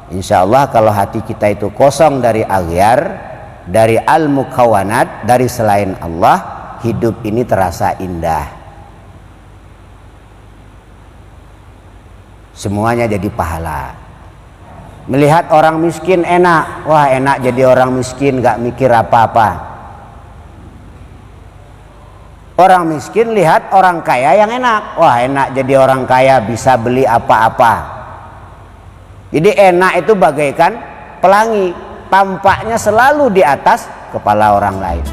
Insya Allah kalau hati kita itu kosong dari aghyar, dari al-mukawanat, dari selain Allah, hidup ini terasa indah. Semuanya jadi pahala. Melihat orang miskin enak, wah enak jadi orang miskin, gak mikir apa-apa. Orang miskin lihat orang kaya yang enak, wah enak jadi orang kaya, bisa beli apa-apa. Jadi enak itu bagaikan pelangi, tampaknya selalu di atas kepala orang lain.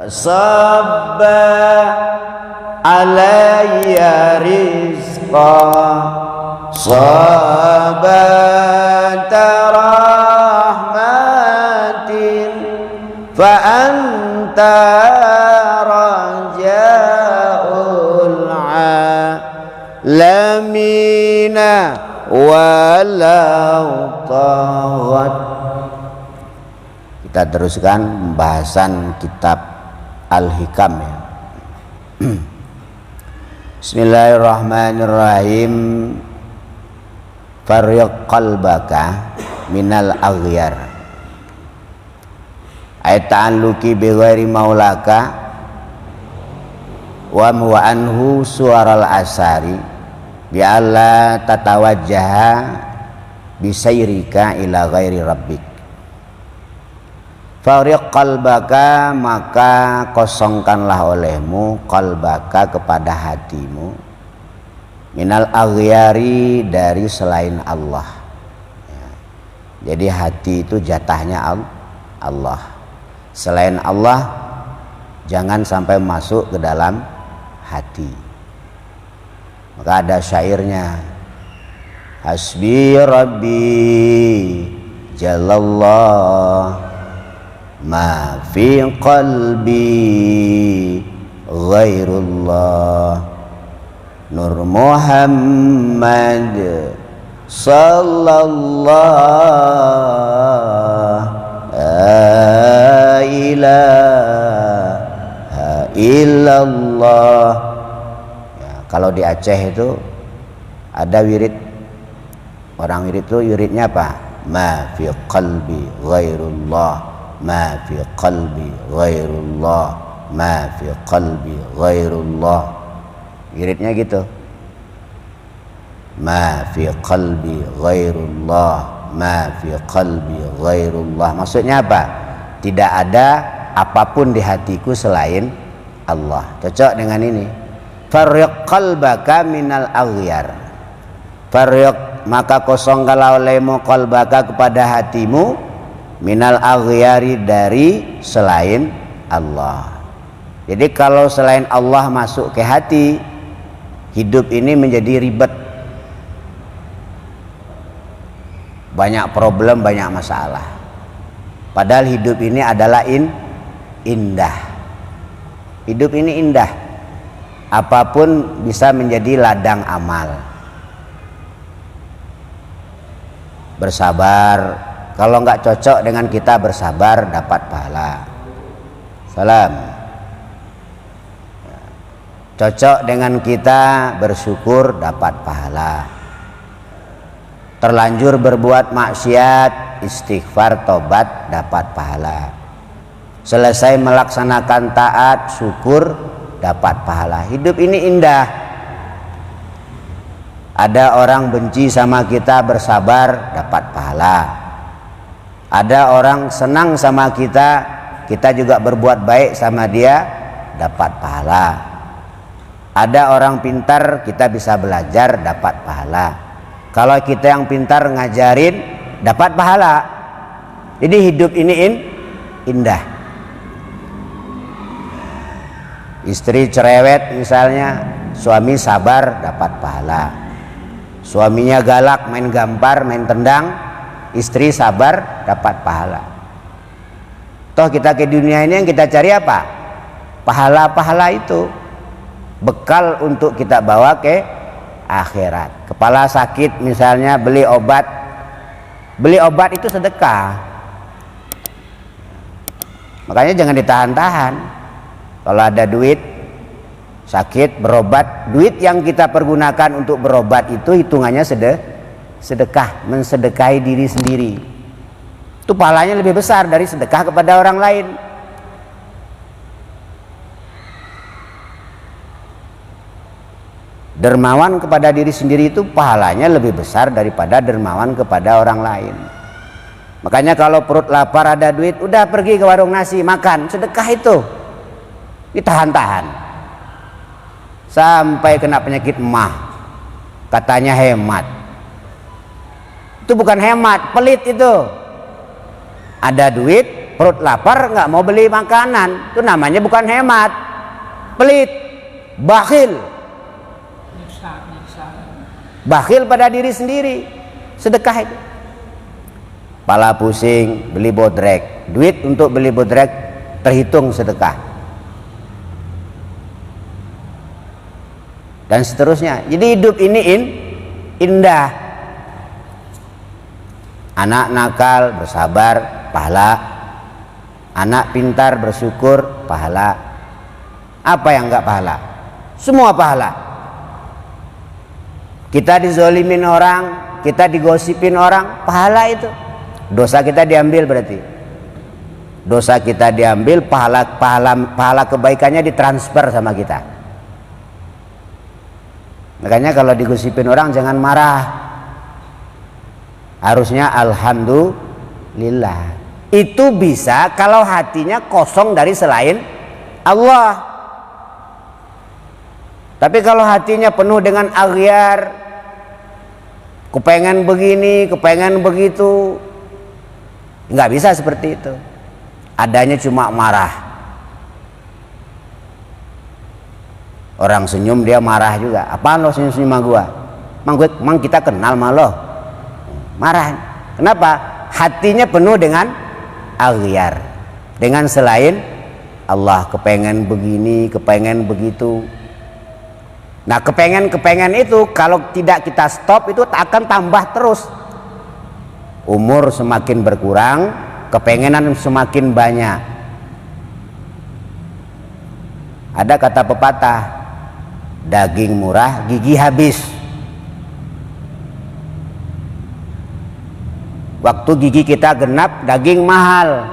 Sabba alayya rizqa sabata rahmatin fa anta raja'ul alamina walau taghat. Kita teruskan pembahasan kitab Al-Hikam ya. Bismillahirrahmanirrahim. Farriq qalbaka minal aghyar. Ayat ta'alluqi bi ghairi maulaka wa huwa anhu suwaral asari bi alla tatawajjaha bi sayrika ila ghairi rabbik. Fariq qalbaka, maka kosongkanlah olehmu qalbaka kepada hatimu minal aghyari, dari selain Allah ya. Jadi hati itu jatahnya Allah, selain Allah jangan sampai masuk ke dalam hati. Maka ada syairnya, hasbi rabbi jalallah ma fi qalbi ghairullah nur Muhammad sallallahu la ilaha illallah ya. Kalau di Aceh itu ada wirid, orang wirid itu wiridnya apa? Ma fi qalbi ghairullah, ma fi qalbi ghairullah, ma fi qalbi ghairullah. Wiridnya gitu, ma fi qalbi ghairullah, ma fi qalbi ghairullah. Maksudnya apa? Tidak ada apapun di hatiku selain Allah. Cocok dengan ini. Farriq qalbaka minal aghyar. Farriq, maka kosongkanlah olehmu qalbaka kepada hatimu minal aghyari, dari selain Allah. Jadi kalau selain Allah masuk ke hati, hidup ini menjadi ribet, banyak problem, banyak masalah. Padahal hidup ini adalah indah. Hidup ini indah. Apapun bisa menjadi ladang amal. Bersabar, kalau nggak cocok dengan kita bersabar dapat pahala. Salam. Cocok dengan kita bersyukur dapat pahala. Terlanjur berbuat maksiat, istighfar, tobat dapat pahala. Selesai melaksanakan taat, syukur dapat pahala. Hidup ini indah. Ada orang benci sama kita, bersabar dapat pahala. Ada orang senang sama kita, kita juga berbuat baik sama dia, dapat pahala. Ada orang pintar, kita bisa belajar, dapat pahala. Kalau kita yang pintar ngajarin, dapat pahala. Jadi hidup ini indah. Istri cerewet misalnya, suami sabar, dapat pahala. Suaminya galak, main gampar, main tendang, istri sabar, dapat pahala. Toh kita ke dunia ini yang kita cari apa? Pahala-pahala itu bekal untuk kita bawa ke akhirat. Kepala sakit misalnya, beli obat itu sedekah. Makanya jangan ditahan-tahan. Kalau ada duit sakit berobat, duit yang kita pergunakan untuk berobat itu hitungannya sedekah, mensedekahi diri sendiri. Itu pahalanya lebih besar dari sedekah kepada orang lain. Dermawan kepada diri sendiri itu pahalanya lebih besar daripada dermawan kepada orang lain. Makanya kalau perut lapar ada duit, udah pergi ke warung nasi makan, sedekah itu. Ditahan-tahan sampai kena penyakit emah, katanya hemat. Itu bukan hemat, pelit itu. Ada duit, perut lapar, nggak mau beli makanan, itu namanya bukan hemat, pelit, bakhil. Bakhil pada diri sendiri. Sedekah itu. Pala pusing, beli bodrek, duit untuk beli bodrek terhitung sedekah. Dan seterusnya. Jadi hidup ini indah. Anak nakal bersabar, pahala. Anak pintar bersyukur, pahala. Apa yang enggak pahala? Semua pahala. Kita dizolimin orang, kita digosipin orang, pahala itu. Dosa kita diambil berarti. Dosa kita diambil, pahala kebaikannya ditransfer sama kita. Makanya kalau digosipin orang jangan marah. Harusnya alhamdulillah. Itu bisa kalau hatinya kosong dari selain Allah. Tapi kalau hatinya penuh dengan aghyar, kepengen begini, kepengen begitu, nggak bisa seperti itu. Adanya cuma marah. Orang senyum dia marah juga. Apaan lo senyum-senyum sama gua? Mang kita kenal sama lo. Marah. Kenapa? Hatinya penuh dengan aghyar, dengan selain Allah. Kepengen begini, kepengen begitu. Nah, kepengen itu kalau tidak kita stop itu akan tambah terus. Umur semakin berkurang, kepengenan semakin banyak. Ada kata pepatah, daging murah, gigi habis. Waktu gigi kita genap, daging mahal.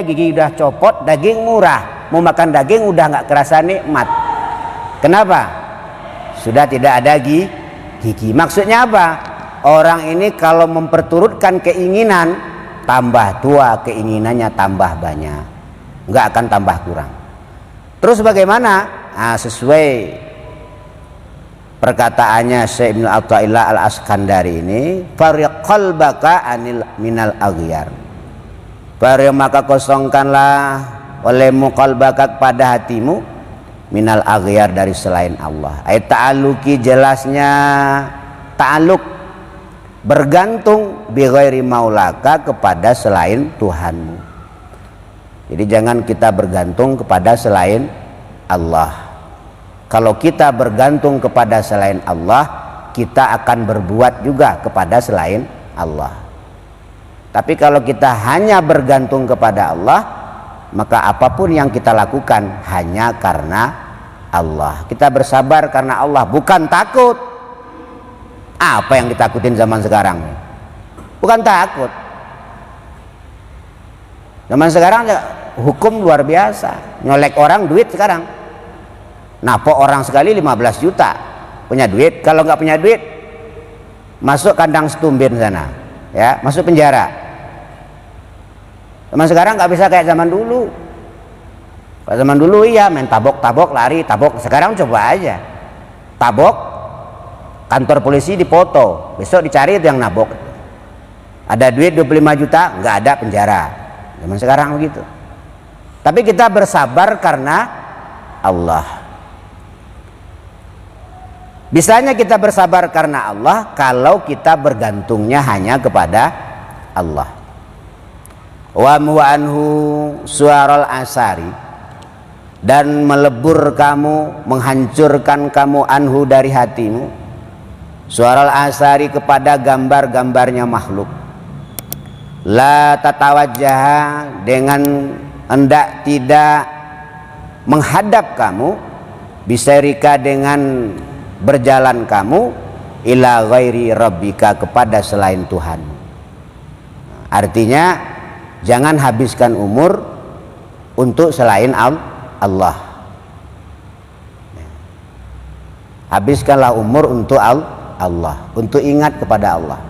Gigi udah copot, daging murah. Mau makan daging udah nggak kerasa nikmat. Kenapa? Sudah tidak ada gigi. Maksudnya apa? Orang ini kalau memperturutkan keinginan, tambah tua keinginannya tambah banyak, nggak akan tambah kurang. Terus bagaimana? Nah, sesuai perkataannya Syekh Ibnu Athaillah Al-Askandari ini, fariq qalbaka anil minal aghyar. Maka kosongkanlah olehmu qalbaka pada hatimu minal aghyar dari selain Allah. Ayat ta'alluqi jelasnya ta'alluq bergantung bi ghairi maulaka kepada selain Tuhanmu. Jadi jangan kita bergantung kepada selain Allah. Kalau kita bergantung kepada selain Allah, kita akan berbuat juga kepada selain Allah. Tapi kalau kita hanya bergantung kepada Allah, maka apapun yang kita lakukan hanya karena Allah. Kita bersabar karena Allah, bukan takut. Apa yang ditakutin zaman sekarang? Bukan takut. Zaman sekarang hukum luar biasa. Nyolek orang duit sekarang. Napok orang sekali 15 juta. Punya duit. Kalau nggak punya duit, masuk kandang setumbin sana. Ya, masuk penjara. Zaman sekarang nggak bisa kayak zaman dulu. Kalau zaman dulu iya main tabok lari tabok. Sekarang coba aja tabok, kantor polisi dipoto, besok dicari itu yang nabok. Ada duit 25 juta, nggak ada penjara. Zaman sekarang begitu. Tapi kita bersabar karena Allah. Bisanya kita bersabar karena Allah kalau kita bergantungnya hanya kepada Allah. Wa anhu suarul asari, dan melebur kamu, menghancurkan kamu anhu dari hatimu, suaral asari kepada gambar-gambarnya makhluk. La tatawajjaha, dengan hendak tidak menghadap kamu, bisairika dengan berjalan kamu, ila ghairi rabbika kepada selain Tuhan. Artinya jangan habiskan umur untuk selain Allah. Habiskanlah umur untuk Allah, untuk ingat kepada Allah.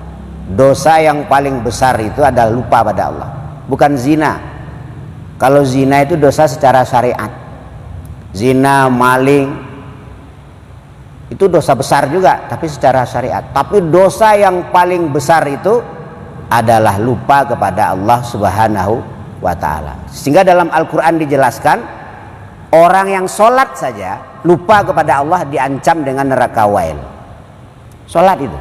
Dosa yang paling besar itu adalah lupa pada Allah, bukan zina. Kalau zina itu dosa secara syariat. Zina, maling itu dosa besar juga, tapi secara syariat. Tapi dosa yang paling besar itu adalah lupa kepada Allah Subhanahu wa ta'ala. Sehingga dalam Al-Quran dijelaskan, orang yang sholat saja lupa kepada Allah diancam dengan neraka wail. Sholat itu.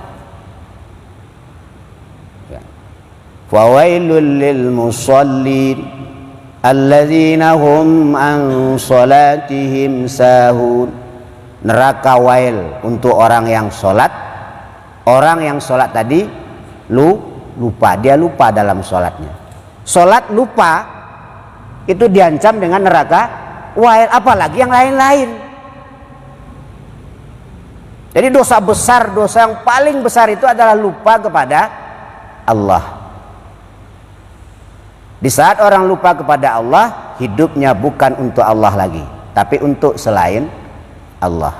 Fawailul lil musallin alladzina hum an sholatihim sahun. Neraka wail untuk orang yang sholat. Orang yang sholat tadi lupa, dia lupa dalam sholatnya. Sholat lupa itu diancam dengan neraka wail, apalagi yang lain-lain. Jadi dosa besar, dosa yang paling besar itu adalah lupa kepada Allah. Di saat orang lupa kepada Allah, hidupnya bukan untuk Allah lagi, tapi untuk selain Allah.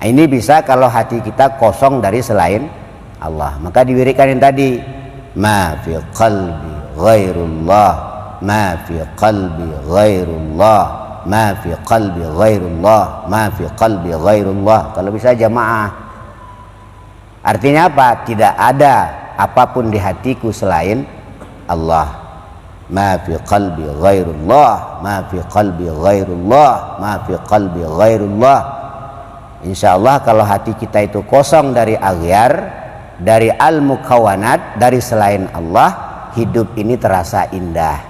Ini bisa kalau hati kita kosong dari selain Allah. Maka diwirikan yang tadi, ma fi qalbi ghairullah, ma fi qalbi ghairullah, ma fi qalbi ghairullah, ma fi qalbi ghairullah. Kalau bisa jamaah. Artinya apa? Tidak ada apapun di hatiku selain Allah. Ma fi qalbi ghairullah, ma fi qalbi ghairullah, ma fi qalbi ghairullah. Insya Allah kalau hati kita itu kosong dari aghyar, dari al-mukawanat, dari selain Allah, hidup ini terasa indah.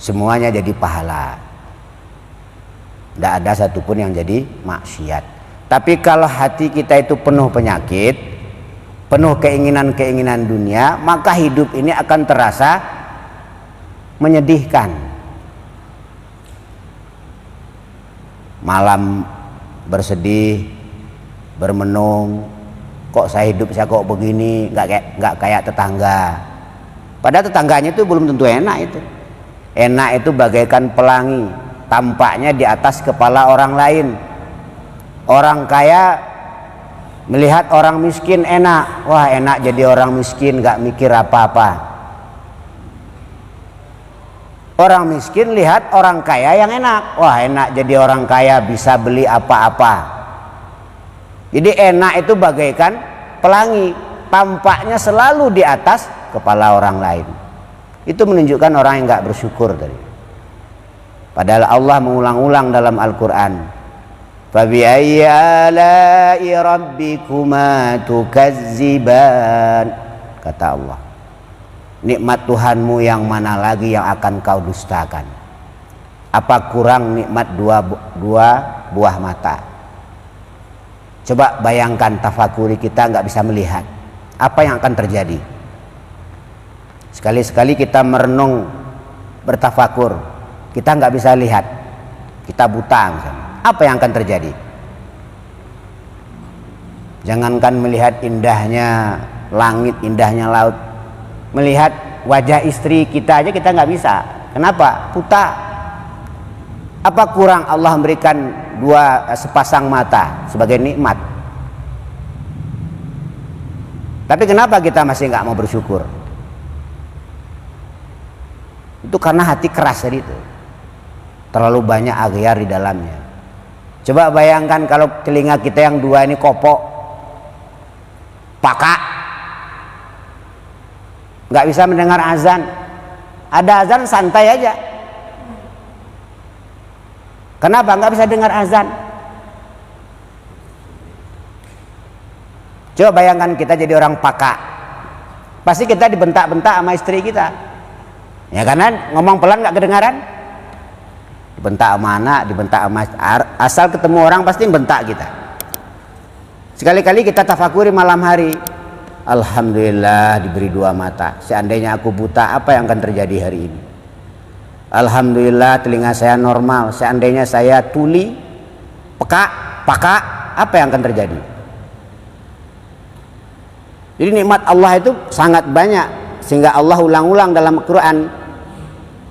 Semuanya jadi pahala. Tidak ada satupun yang jadi maksiat. Tapi kalau hati kita itu penuh penyakit, penuh keinginan-keinginan dunia, maka hidup ini akan terasa menyedihkan. Malam bersedih, bermenung, kok saya hidup saya kok begini, nggak kayak tetangga. Padahal tetangganya itu belum tentu enak itu. Enak itu bagaikan pelangi, tampaknya di atas kepala orang lain. Orang kaya melihat orang miskin enak, wah enak jadi orang miskin, nggak mikir apa-apa. Orang miskin lihat orang kaya yang enak, wah enak jadi orang kaya, bisa beli apa-apa. Jadi enak itu bagaikan pelangi, tampaknya selalu di atas kepala orang lain. Itu menunjukkan orang yang nggak bersyukur tadi. Padahal Allah mengulang-ulang dalam Al-Quran, fabi'ayyi ala'i rabbikuma tukazziban, kata Allah, nikmat Tuhanmu yang mana lagi yang akan kau dustakan? Apa kurang nikmat dua buah mata? Coba bayangkan, tafakuri, kita nggak bisa melihat apa yang akan terjadi. Sekali-sekali kita merenung, bertafakur, kita nggak bisa lihat, kita buta misalnya. Apa yang akan terjadi? Jangankan melihat indahnya langit, indahnya laut, melihat wajah istri kita aja kita nggak bisa. Kenapa? Buta. Apa kurang Allah memberikan sepasang mata sebagai nikmat? Tapi kenapa kita masih nggak mau bersyukur? Itu karena hati keras tadi itu. Terlalu banyak aghyar di dalamnya. Coba bayangkan kalau telinga kita yang dua ini kopok, pakak, nggak bisa mendengar azan. Ada azan santai aja. Kenapa nggak bisa dengar azan? Coba bayangkan kita jadi orang pakak, pasti kita dibentak-bentak sama istri kita. Ya karena ngomong pelan nggak kedengaran. Dibentak sama anak, dibentak sama asal ketemu orang pasti bentak kita. Sekali-kali kita tafakuri malam hari. Alhamdulillah diberi dua mata. Seandainya aku buta, apa yang akan terjadi hari ini? Alhamdulillah telinga saya normal. Seandainya saya tuli, peka, apa yang akan terjadi? Jadi nikmat Allah itu sangat banyak, sehingga Allah ulang-ulang dalam Al-Quran.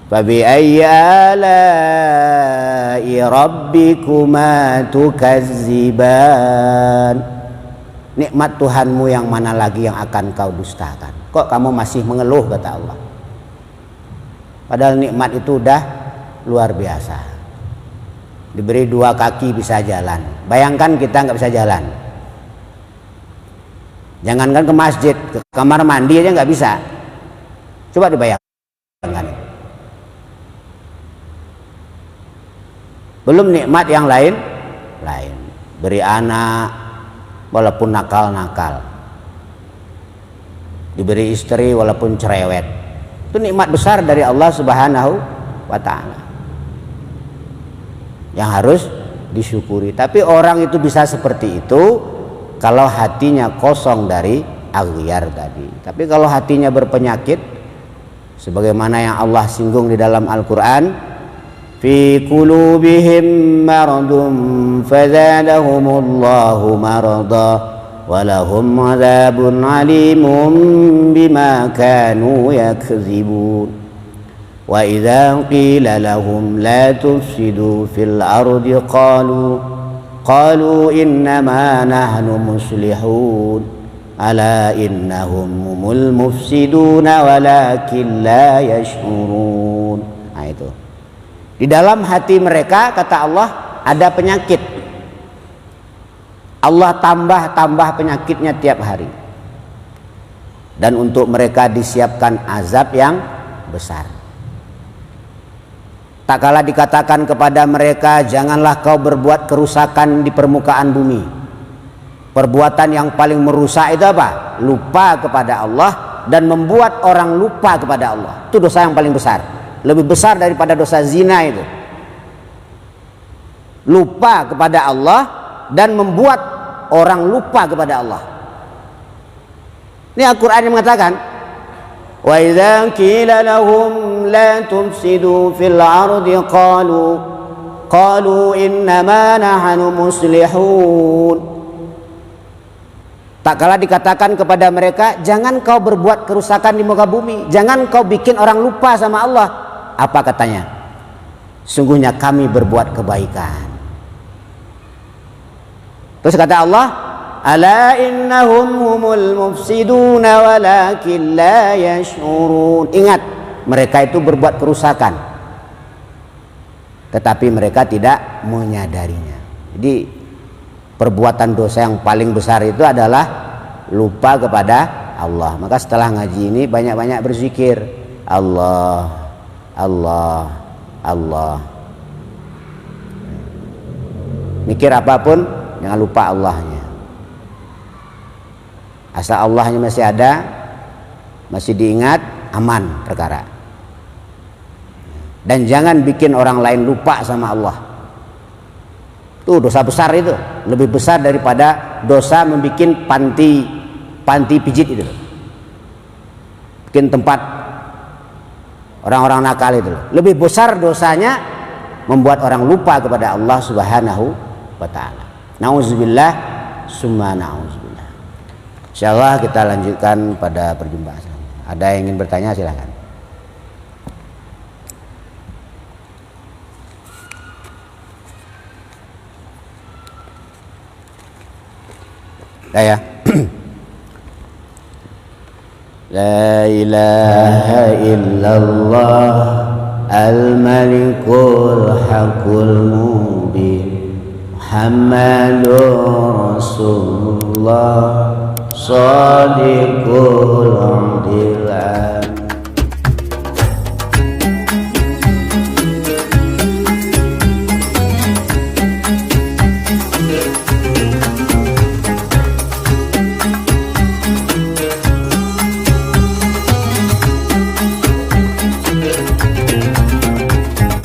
Fabi ayyi ala'i rabbikuma tukazziban. Nikmat Tuhanmu yang mana lagi yang akan kau dustakan? Kok kamu masih mengeluh, kata Allah. Padahal nikmat itu udah luar biasa. Diberi dua kaki bisa jalan. Bayangkan kita nggak bisa jalan. Jangankan ke masjid, ke kamar mandi aja nggak bisa. Coba dibayangkan. Belum nikmat yang lain. Beri anak walaupun nakal-nakal, diberi istri walaupun cerewet. Itu nikmat besar dari Allah Subhanahu wa ta'ala yang harus disyukuri. Tapi orang itu bisa seperti itu kalau hatinya kosong dari aghyar tadi. Tapi kalau hatinya berpenyakit, sebagaimana yang Allah singgung di dalam Al-Quran, fi qulubihim maradun fazadahumullahu marada walahum adzabun alimun bima kanu yakzibun wa idza qila lahum la tufsidu fil ardi qalu innama nahnu muslihun ala innahum humul mufsiduna walakin la yash'urun. Nah itu, di dalam hati mereka, kata Allah, ada penyakit. Allah tambah penyakitnya tiap hari. Dan untuk mereka disiapkan azab yang besar. Tak kala dikatakan kepada mereka, janganlah kau berbuat kerusakan di permukaan bumi. Perbuatan yang paling merusak itu apa? Lupa kepada Allah dan membuat orang lupa kepada Allah. Itu dosa yang paling besar. Lebih besar daripada dosa zina itu. Lupa kepada Allah dan membuat orang lupa kepada Allah. Ini Al-Quran yang mengatakan, wa idza qila lahum la tufsidu fil ardi qalu innama nahnu muslihun. Tak kala dikatakan kepada mereka, jangan kau berbuat kerusakan di muka bumi, jangan kau bikin orang lupa sama Allah. Apa katanya? Sungguhnya kami berbuat kebaikan. Terus kata Allah, ala innahum humul mufsiduna walakin la yash'urun. Ingat, mereka itu berbuat kerusakan, tetapi mereka tidak menyadarinya. Jadi perbuatan dosa yang paling besar itu adalah lupa kepada Allah. Maka setelah ngaji ini banyak-banyak berzikir. Allah, mikir apapun jangan lupa Allahnya. Asal Allahnya masih ada, masih diingat, aman perkara. Dan jangan bikin orang lain lupa sama Allah. Itu dosa besar, itu lebih besar daripada dosa membuat panti pijit itu, bikin tempat orang-orang nakal itu. Lebih besar dosanya membuat orang lupa kepada Allah Subhanahu wa ta'ala. Nauzubillah summa nauzubillah. Insyaallah kita lanjutkan pada perjumpaan. Ada yang ingin bertanya, silakan. Ya. La ilaha illallah al-malikul haqqul mubin Muhammadur Rasulullah shadiqul adil